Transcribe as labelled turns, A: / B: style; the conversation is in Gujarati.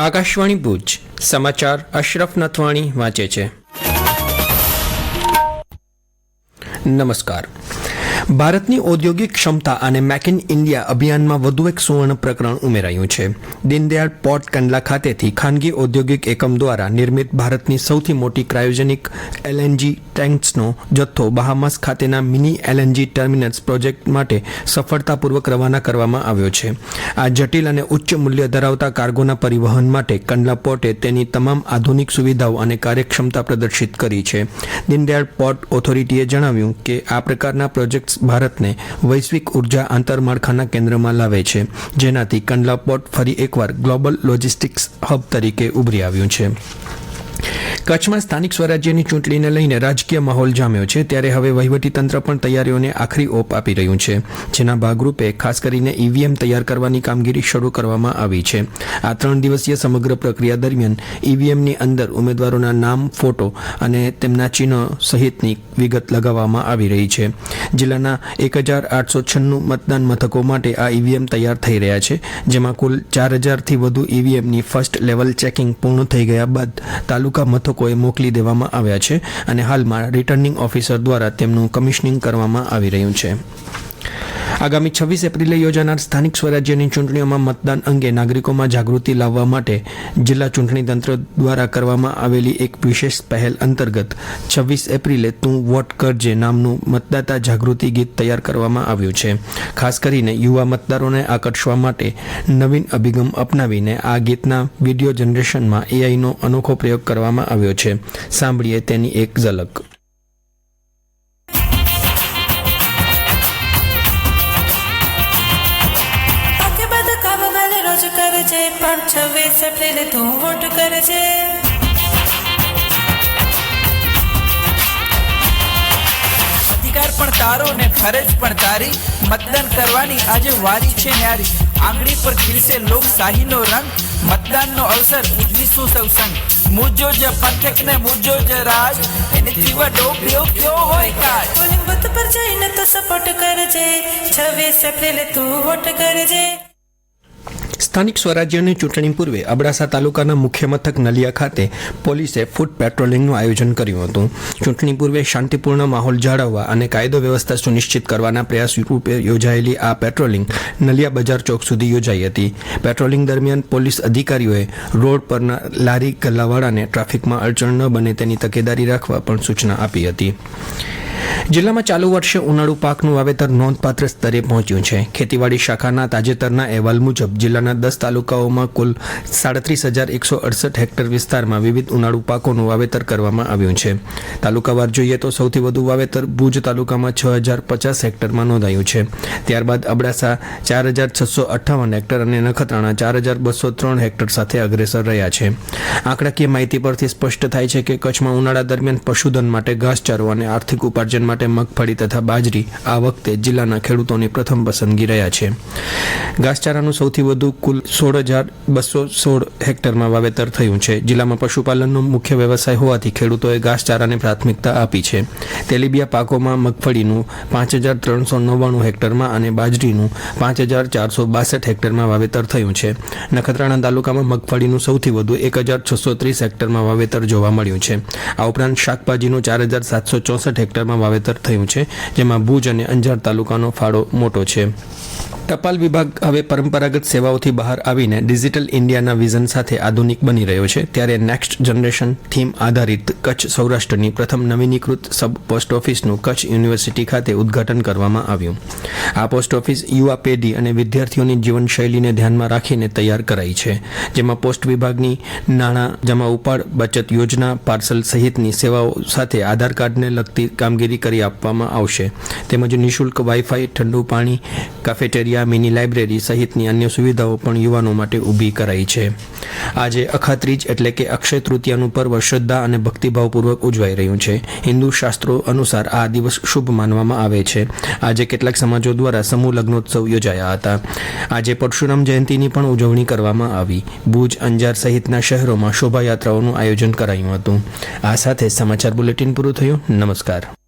A: આકાશવાણી ભુજ સમાચાર અશરફ નથવાણી વાંચે છે. નમસ્કાર. ભારતની ઔદ્યોગિક ક્ષમતા અને મેક ઇન ઇન્ડિયા અભિયાનમાં વધુ એક સુવર્ણ પ્રકરણ ઉમેરાયું છે. દીનદયાળ પોર્ટ કંડલા ખાતેથી ખાનગી ઔદ્યોગિક એકમ દ્વારા નિર્મિત ભારતની સૌથી મોટી ક્રાયોજેનિક એલએનજી ટેન્ક્સનો જથ્થો બહામાસ ખાતેના મિની એલએનજી ટર્મિનલ્સ પ્રોજેક્ટ માટે સફળતાપૂર્વક રવાના કરવામાં આવ્યો છે. આ જટિલ અને ઉચ્ચ મૂલ્ય ધરાવતા કાર્ગોના પરિવહન માટે કંડલા પોર્ટે તેની તમામ આધુનિક સુવિધાઓ અને કાર્યક્ષમતા પ્રદર્શિત કરી છે. દીનદયાળ પોર્ટ ઓથોરિટીએ જણાવ્યું કે આ પ્રકારના પ્રોજેક્ટ્સ ભારતને વૈશ્વિક ઉર્જા આંતરમાળખાના કેન્દ્રમાં લાવે છે, જેનાથી કંડલા પોર્ટ ફરી એકવાર ગ્લોબલ લોજિસ્ટિક્સ હબ તરીકે ઉભરી આવ્યું છે. કચ્છમાં સ્થાનિક સ્વરાજ્યની ચૂંટણીને લઈને રાજકીય માહોલ જામ્યો છે, ત્યારે હવે વહીવટીતંત્ર પણ તૈયારીઓને આખરી ઓપ આપી રહ્યું છે, જેના ભાગરૂપે ખાસ કરીને ઈવીએમ તૈયાર કરવાની કામગીરી શરૂ કરવામાં આવી છે. આ 3 દિવસીય સમગ્ર પ્રક્રિયા દરમિયાન ઈવીએમની અંદર ઉમેદવારોના નામ, ફોટો અને તેમના ચિહ્નો સહિતની વિગત લગાવવામાં આવી રહી છે. જિલ્લાના 1896 મતદાન મથકો માટે આ ઈવીએમ તૈયાર થઈ રહ્યા છે, જેમાં કુલ 4000થી વધુ ઈવીએમની ફર્સ્ટ લેવલ ચેકિંગ પૂર્ણ થઈ ગયા બાદ તાલુકા મથકોએ મોકલી દેવામાં આવ્યા છે અને હાલમાં રિટર્નિંગ ઓફિસર દ્વારા તેમનું કમિશનિંગ કરવામાં આવી રહ્યું છે. આગામી 26 એપ્રિલે યોજાનાર સ્થાનિક સ્વરાજ્યની ચૂંટણીઓમાં મતદાન અંગે નાગરિકોમાં જાગૃતિ લાવવા માટે જિલ્લા ચૂંટણી તંત્ર દ્વારા કરવામાં આવેલી એક વિશેષ પહેલ અંતર્ગત 26 એપ્રિલે તું વોટ કરજે નામનું મતદાતા જાગૃતિ ગીત તૈયાર કરવામાં આવ્યું છે. ખાસ કરીને યુવા મતદારોને આકર્ષવા માટે નવીન અભિગમ અપનાવીને આ ગીતના વિડીયો જનરેશનમાં એઆઈનો અનોખો પ્રયોગ કરવામાં આવ્યો છે. સાંભળીએ તેની એક ઝલક.
B: પણ 26 એપ્રિલે તું વોટ કરજે. અધિકાર પણ તારો ને ફરજ પણ તારી, મતદાન કરવાની આજે વારી છે ન્યારી. આંગળી પર ખીલશે લોકશાહીનો રંગ, મતદાનનો અવસર ઉજવીશું સૌ સંગ. મુજો જ પંથક ને મુજો જ રાજ, એને જીવા ડોબ્યો કયો હોય કાજ. પોલિંગ બૂથ પર જઈને તો સપોર્ટ કરજે, 26 એપ્રિલે તું વોટ કરજે.
A: સ્થાનિક સ્વરાજ્યની ચૂંટણી પૂર્વે અબડાસા તાલુકાના મુખ્ય મથક નલિયા ખાતે પોલીસે ફૂટ પેટ્રોલિંગનું આયોજન કર્યું હતું. ચૂંટણી પૂર્વે શાંતિપૂર્ણ માહોલ જાળવવા અને કાયદો વ્યવસ્થા સુનિશ્ચિત કરવાના પ્રયાસ રૂપે યોજાયેલી આ પેટ્રોલિંગ નલિયા બજાર ચોક સુધી યોજાઈ હતી. પેટ્રોલિંગ દરમિયાન પોલીસ અધિકારીઓએ રોડ પરના લારી ગલ્લાવાળાને ટ્રાફિકમાં અડચણ ન બને તેની તકેદારી રાખવા પણ સૂચના આપી હતી. જિલ્લામાં ચાલુ વર્ષે ઉનાળુ પાકનું વાવેતર નોંધપાત્ર સ્તરે પહોંચ્યું છે. ખેતીવાડી શાખાના તાજેતરના અહેવાલ મુજબ જિલ્લાના 10 તાલુકાઓમાં કુલ 37,168 હેક્ટર વિસ્તારમાં વિવિધ ઉનાળુ પાકોનું વાવેતર કરવામાં આવ્યું છે. તાલુકાવાર જોઈએ તો સૌથી વધુ વાવેતર ભુજ તાલુકામાં 6,050 હેક્ટરમાં નોંધાયું છે. ત્યારબાદ અબડાસા 4,658 હેક્ટર અને નખત્રાણા 4,203 હેક્ટર સાથે અગ્રેસર રહ્યા છે. આંકડાકીય માહિતી પરથી સ્પષ્ટ થાય છે કે કચ્છમાં ઉનાળા દરમિયાન પશુધન માટે ઘાસચારો અને આર્થિક ઉપાર્જન માટે મગફળી તથા બાજરી આ વખતે જિલ્લાના ખેડૂતોની પ્રથમ પસંદગી રહ્યા છે. ઘાસચારાનું સૌથી વધુ કુલ 16,216 હેક્ટરમાં વાવેતર થયું છે. જિલ્લામાં પશુપાલનનો મુખ્ય વ્યવસાય હોવાથી ખેડૂતોએ ઘાસચારાને પ્રાથમિકતા આપી છે. તેલીબિયા પાકોમાં મગફળીનું 5,399 હેક્ટરમાં અને બાજરીનું 5,462 હેક્ટરમાં વાવેતર થયું છે. નખત્રાણા તાલુકામાં મગફળીનું સૌથી વધુ 1,630 હેક્ટરમાં વાવેતર જોવા મળ્યું છે. આ ઉપરાંત શાકભાજીનું 4,764 હેક્ટરમાં વાવેતર થયું છે, જેમાં ભુજ અને અંજાર તાલુકાનો ફાળો મોટો છે. ટપાલ વિભાગ હવે પરંપરાગત સેવાઓથી બહાર આવીને ડિજિટલ ઇન્ડિયાના વિઝન સાથે આધુનિક બની રહ્યો છે, ત્યારે નેક્સ્ટ જનરેશન થીમ આધારિત કચ્છ સૌરાષ્ટ્રની પ્રથમ નવીનીકૃત સબ પોસ્ટ ઓફિસનું કચ્છ યુનિવર્સિટી ખાતે ઉદ્ઘાટન કરવામાં આવ્યું. આ પોસ્ટ ઓફિસ યુવા પેઢી અને વિદ્યાર્થીઓની જીવનશૈલીને ધ્યાનમાં રાખીને તૈયાર કરાઈ છે, જેમાં પોસ્ટ વિભાગની નાણાં જમા ઉપાડ, બચત યોજના, પાર્સલ સહિતની સેવાઓ સાથે આધાર કાર્ડને લગતી કામગીરી કરી આપવામાં આવશે. તેમજ નિઃશુલ્ક વાઈફાઈ, ઠંડુ પાણી, કાફેટેરિયા, મિની લાઇબ્રેરી સહિતની અન્ય સુવિધાઓ પણ યુવાનો માટે ઊભી કરાઈ છે. આજે અખાત્રીજ એટલે કે અક્ષય તૃતીયાનું પર્વ શ્રદ્ધા અને ભક્તિભાવપૂર્વક ઉજવાઈ રહ્યું છે. હિન્દુ શાસ્ત્રો અનુસાર આ દિવસ શુભ માનવામાં આવે છે. આજે કેટલાક સમાજો દ્વારા સમૂહ લગ્નોત્સવ યોજાયા હતા. આજે પરશુરામ જયંતિની પણ ઉજવણી કરવામાં આવી. ભુજ, અંજાર સહિતના શહેરોમાં શોભાયાત્રાઓનું આયોજન કરાયું હતું. આ સાથે સમાચાર બુલેટિન પૂરું થયું. નમસ્કાર.